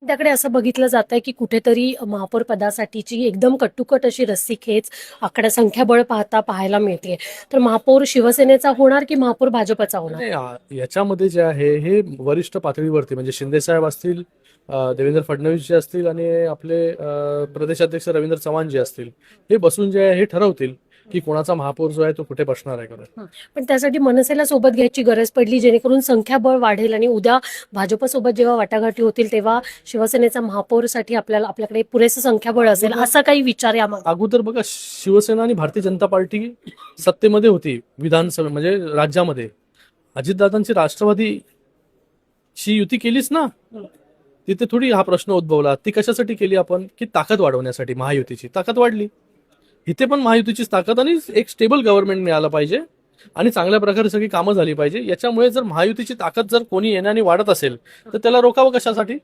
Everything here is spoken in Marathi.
त्याकडे असं बघितलं जात आहे की कुठेतरी महापौर पदासाठीची एकदम कट्टुकट अशी रस्सीखेच आकडा संख्याबळ पाहायला मिळते. तर महापौर शिवसेनेचा होणार की महापौर भाजपचा होणार? नाही, याच्यामध्ये जे आहे हे वरिष्ठ पातळीवरती म्हणजे शिंदे साहेब असतील, देवेंद्र फडणवीस जे असतील आणि आपले प्रदेशाध्यक्ष रवींद्र चव्हाण जे असतील, हे बसून जे आहे हे ठरवतील की कोणाचा महापौर जो आहे तो कुठे बसणार आहे का. पण त्यासाठी मनसेला सोबत घ्यायची गरज पडली जेणेकरून संख्याबळ वाढेल आणि उद्या भाजपसोबत जेव्हा वाटाघाटी होतील तेव्हा शिवसेनेचा महापौरसाठी आपल्याकडे पुरेसं संख्याबळ असेल असा काही विचार यामागे? अगोदर बघा, शिवसेना आणि भारतीय जनता पार्टी सत्तेमध्ये होती विधानसभा म्हणजे राज्यामध्ये. अजितदादांची राष्ट्रवादीशी युती केलीच ना, तिथे थोडी हा प्रश्न उद्भवला. ती कशासाठी केली आपण, की ताकद वाढवण्यासाठी. महायुतीची ताकद वाढली, इथे पण महायुतीचीच ताकद आणि एक स्टेबल गव्हर्नमेंट मिळालं पाहिजे आणि चांगल्या प्रकारे सगळी कामं झाली पाहिजे. याच्यामुळे जर महायुतीची ताकद जर कोणी येण्याने वाढत असेल तर त्याला रोखावं कशासाठी.